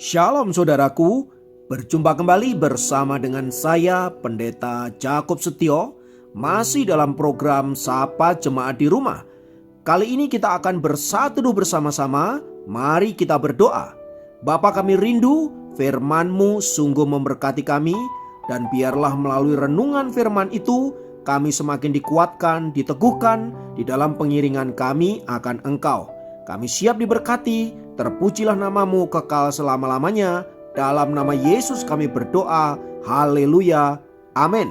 Shalom saudaraku, berjumpa kembali bersama dengan saya Pendeta Jakob Setio, masih dalam program Sapa Jemaat di Rumah. Kali ini kita akan bersatu bersama-sama, mari kita berdoa. Bapa kami rindu, firman-Mu sungguh memberkati kami, dan biarlah melalui renungan firman itu, kami semakin dikuatkan, diteguhkan di dalam pengiringan kami akan Engkau. Kami siap diberkati. Terpujilah namamu kekal selama-lamanya. Dalam nama Yesus kami berdoa. Haleluya. Amin.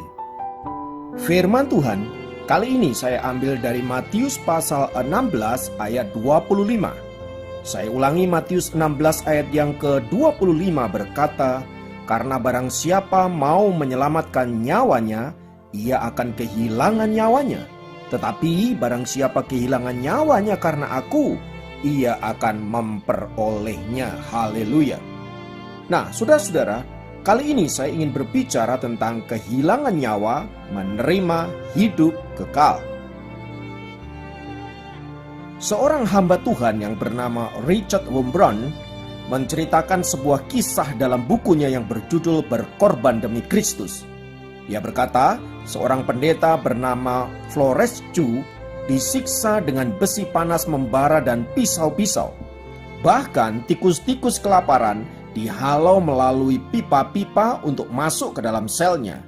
Firman Tuhan kali ini saya ambil dari Matius pasal 16 ayat 25. Saya ulangi, Matius 16 ayat yang ke-25 berkata, "Karena barang siapa mau menyelamatkan nyawanya, ia akan kehilangan nyawanya. Tetapi barang siapa kehilangan nyawanya karena aku, ia akan memperolehnya." Haleluya. Nah, saudara-saudara, kali ini saya ingin berbicara tentang kehilangan nyawa, menerima hidup kekal. Seorang hamba Tuhan yang bernama Richard Wurmbrand menceritakan sebuah kisah dalam bukunya yang berjudul Berkorban Demi Kristus. Dia berkata, seorang pendeta bernama Flores Chu disiksa dengan besi panas membara dan pisau-pisau. Bahkan tikus-tikus kelaparan dihalau melalui pipa-pipa untuk masuk ke dalam selnya.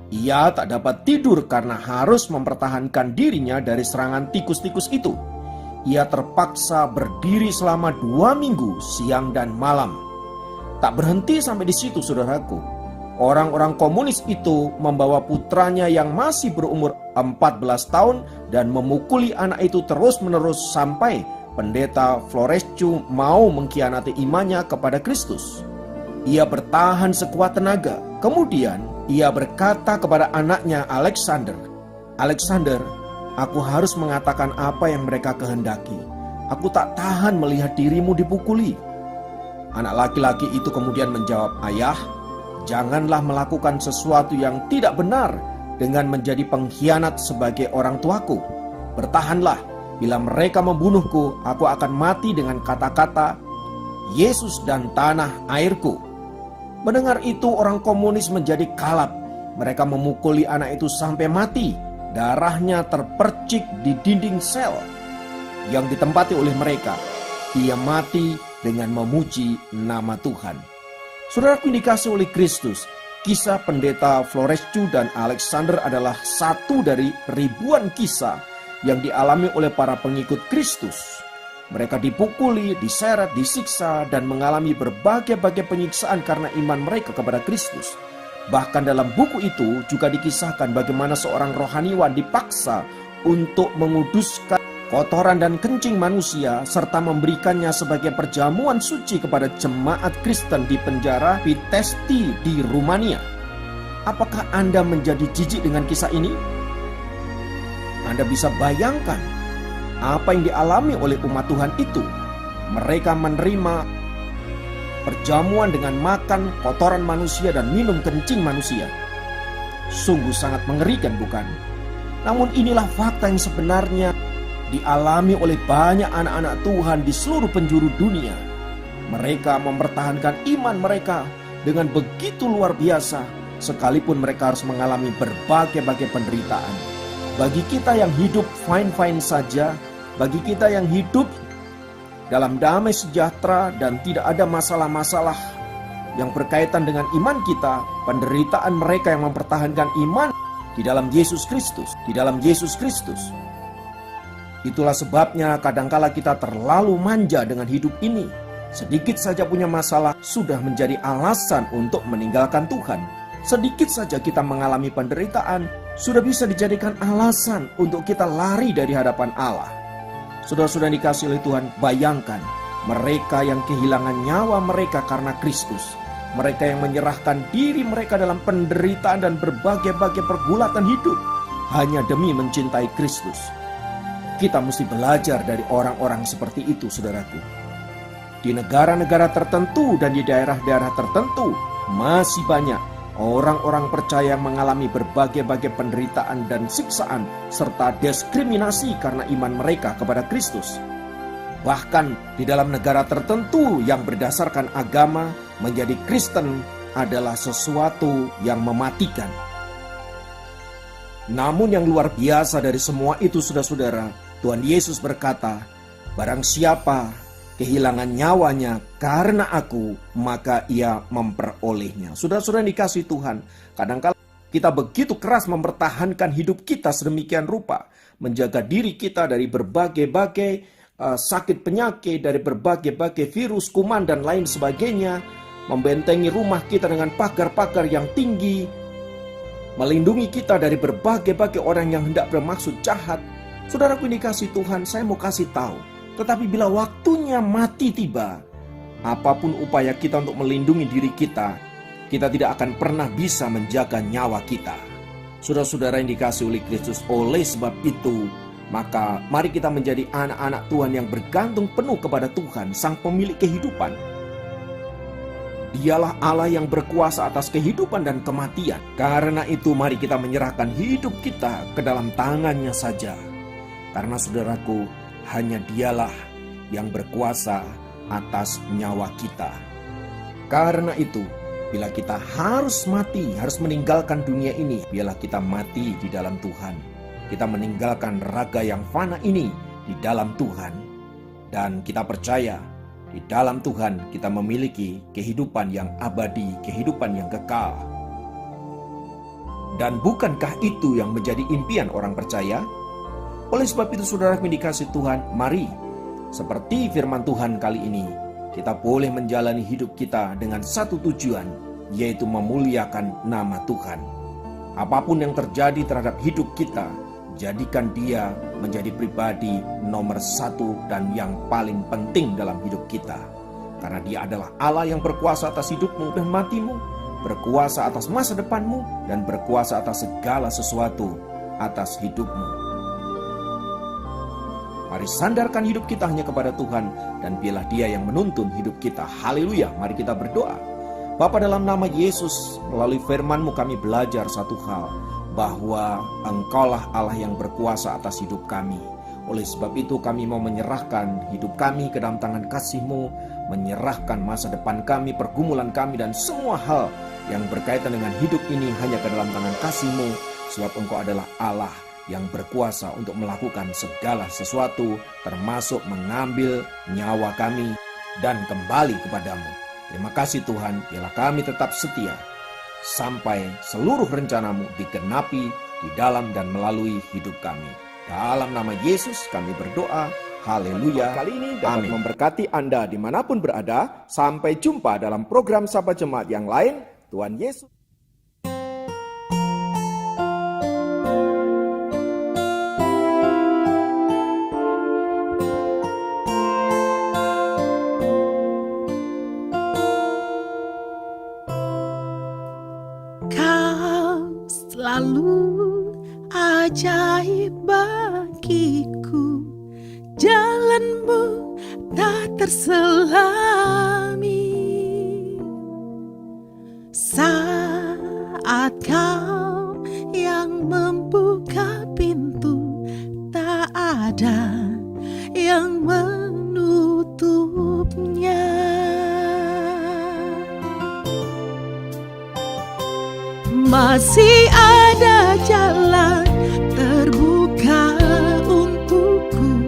Ia tak dapat tidur karena harus mempertahankan dirinya dari serangan tikus-tikus itu. Ia terpaksa berdiri selama 2 minggu siang dan malam. Tak berhenti sampai di situ, saudaraku. Orang-orang komunis itu membawa putranya yang masih berumur 14 tahun dan memukuli anak itu terus-menerus sampai pendeta Flores Chu mau mengkhianati imannya kepada Kristus. Ia bertahan sekuat tenaga. Kemudian ia berkata kepada anaknya Alexander, "Alexander, aku harus mengatakan apa yang mereka kehendaki. Aku tak tahan melihat dirimu dipukuli." Anak laki-laki itu kemudian menjawab, "Ayah, janganlah melakukan sesuatu yang tidak benar dengan menjadi pengkhianat sebagai orang tuaku. Bertahanlah, bila mereka membunuhku, aku akan mati dengan kata-kata, Yesus dan tanah airku." Mendengar itu, orang komunis menjadi kalap. Mereka memukuli anak itu sampai mati. Darahnya terpercik di dinding sel yang ditempati oleh mereka. Ia mati dengan memuji nama Tuhan. Saudaraku dikasihi oleh Kristus, kisah pendeta Flores Chu dan Alexander adalah satu dari ribuan kisah yang dialami oleh para pengikut Kristus. Mereka dipukuli, diseret, disiksa, dan mengalami berbagai-bagai penyiksaan karena iman mereka kepada Kristus. Bahkan dalam buku itu juga dikisahkan bagaimana seorang rohaniwan dipaksa untuk menguduskan kotoran dan kencing manusia serta memberikannya sebagai perjamuan suci kepada jemaat Kristen di penjara Vitebsk di Rumania. Apakah Anda menjadi jijik dengan kisah ini? Anda bisa bayangkan apa yang dialami oleh umat Tuhan itu. Mereka menerima perjamuan dengan makan kotoran manusia dan minum kencing manusia. Sungguh sangat mengerikan, bukan? Namun inilah fakta yang sebenarnya dialami oleh banyak anak-anak Tuhan di seluruh penjuru dunia. Mereka mempertahankan iman mereka dengan begitu luar biasa, sekalipun mereka harus mengalami berbagai-bagai penderitaan. Bagi kita yang hidup fine-fine saja, bagi kita yang hidup dalam damai sejahtera dan tidak ada masalah-masalah yang berkaitan dengan iman kita, penderitaan mereka yang mempertahankan iman di dalam Yesus Kristus, di dalam Yesus Kristus. Itulah sebabnya kadangkala kita terlalu manja dengan hidup ini. Sedikit saja punya masalah sudah menjadi alasan untuk meninggalkan Tuhan. Sedikit saja kita mengalami penderitaan sudah bisa dijadikan alasan untuk kita lari dari hadapan Allah. Saudara-saudara dikasihi oleh Tuhan, bayangkan mereka yang kehilangan nyawa mereka karena Kristus. Mereka yang menyerahkan diri mereka dalam penderitaan dan berbagai-bagai pergulatan hidup hanya demi mencintai Kristus. Kita mesti belajar dari orang-orang seperti itu, saudaraku. Di negara-negara tertentu dan di daerah-daerah tertentu masih banyak orang-orang percaya yang mengalami berbagai-bagai penderitaan dan siksaan serta diskriminasi karena iman mereka kepada Kristus. Bahkan di dalam negara tertentu yang berdasarkan agama, menjadi Kristen adalah sesuatu yang mematikan. Namun yang luar biasa dari semua itu, saudara-saudara, Tuhan Yesus berkata, barang siapa kehilangan nyawanya karena aku, maka ia memperolehnya. Saudara-saudara yang dikasihi Tuhan, kadang-kala kita begitu keras mempertahankan hidup kita sedemikian rupa, menjaga diri kita dari berbagai-bagai sakit penyakit, dari berbagai-bagai virus, kuman dan lain sebagainya, membentengi rumah kita dengan pagar-pagar yang tinggi, melindungi kita dari berbagai-bagai orang yang hendak bermaksud jahat. Saudaraku yang dikasihi Tuhan, saya mau kasih tahu, tetapi bila waktunya mati tiba, apapun upaya kita untuk melindungi diri kita, kita tidak akan pernah bisa menjaga nyawa kita. Saudara-saudara yang dikasihi oleh Kristus, oleh sebab itu, maka mari kita menjadi anak-anak Tuhan yang bergantung penuh kepada Tuhan, Sang Pemilik kehidupan. Dialah Allah yang berkuasa atas kehidupan dan kematian. Karena itu mari kita menyerahkan hidup kita ke dalam tangannya saja. Karena saudaraku, hanya Dialah yang berkuasa atas nyawa kita. Karena itu, bila kita harus mati, harus meninggalkan dunia ini, biarlah kita mati di dalam Tuhan. Kita meninggalkan raga yang fana ini di dalam Tuhan. Dan kita percaya di dalam Tuhan kita memiliki kehidupan yang abadi, kehidupan yang kekal. Dan bukankah itu yang menjadi impian orang percaya? Oleh sebab itu saudara yang dikasihi Tuhan, mari seperti firman Tuhan kali ini, kita boleh menjalani hidup kita dengan satu tujuan, yaitu memuliakan nama Tuhan. Apapun yang terjadi terhadap hidup kita, jadikan dia menjadi pribadi nomor satu dan yang paling penting dalam hidup kita. Karena dia adalah Allah yang berkuasa atas hidupmu dan matimu, berkuasa atas masa depanmu, dan berkuasa atas segala sesuatu atas hidupmu. Mari sandarkan hidup kita hanya kepada Tuhan, dan biarlah Dia yang menuntun hidup kita. Haleluya, mari kita berdoa. Bapa, dalam nama Yesus, melalui firman-Mu kami belajar satu hal, bahwa Engkaulah Allah yang berkuasa atas hidup kami. Oleh sebab itu kami mau menyerahkan hidup kami ke dalam tangan kasih-Mu, menyerahkan masa depan kami, pergumulan kami, dan semua hal yang berkaitan dengan hidup ini hanya ke dalam tangan kasih-Mu, sebab Engkau adalah Allah yang berkuasa untuk melakukan segala sesuatu, termasuk mengambil nyawa kami dan kembali kepadamu. Terima kasih Tuhan, biarlah kami tetap setia sampai seluruh rencana-Mu digenapi di dalam dan melalui hidup kami. Dalam nama Yesus kami berdoa. Haleluya. Kali ini dapat memberkati Anda dimanapun berada. Sampai jumpa dalam program Sapa Jemaat yang lain. Tuhan Yesus. Selalu ajaib bagiku, jalan-Mu tak terselami. Saat Kau yang membuka pintu, tak ada yang menutupnya. Masih ada jalan terbuka untukku,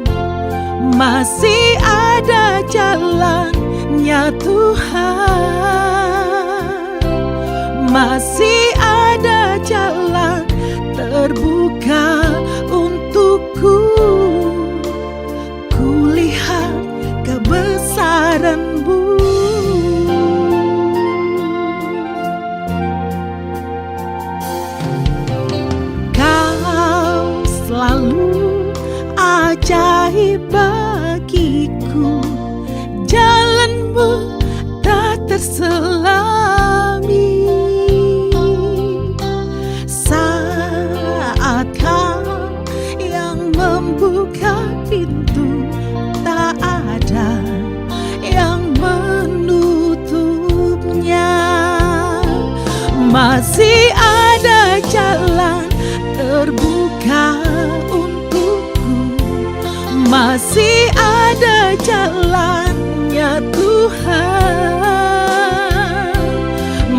masih ada jalannya Tuhan, masih ada jalan terbuka untukku. Kulihat kebesaran-Mu, selalu ajaib bagiku, jalan-Mu tak terselami. Saat Kau yang membuka pintu, tak ada yang menutupnya. Masih ada jalan terbuka untukku, masih ada jalannya Tuhan,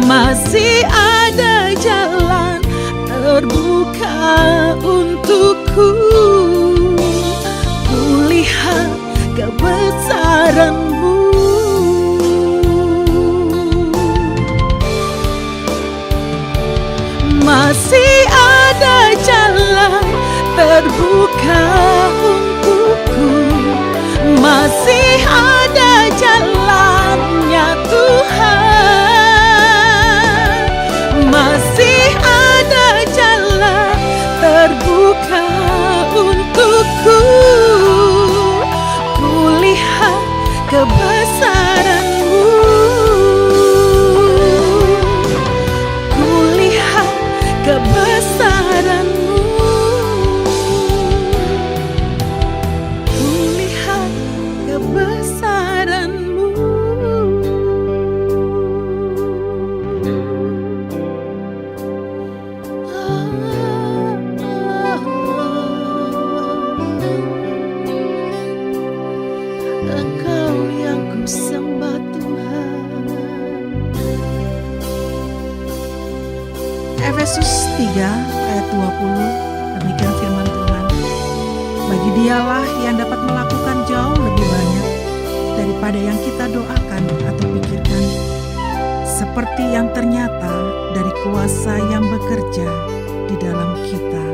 masih ada jalan terbuka untukku. Kulihat kebesaran-Mu, masih ada jalan terbuka untukku, masih ada jalannya Tuhan, masih ada jalan terbuka untukku. Kulihat kebesaran-Mu, kulihat kebesaran-Mu, kulihat kebesaran-Mu. Engkau yang ku sembah Tuhan. Efesus 3 ayat 20, demikian firman Tuhan. Bagi Dialah yang dapat melakukan jauh lebih banyak daripada yang kita doakan atau pikirkan, seperti yang ternyata dari kuasa yang bekerja di dalam kita.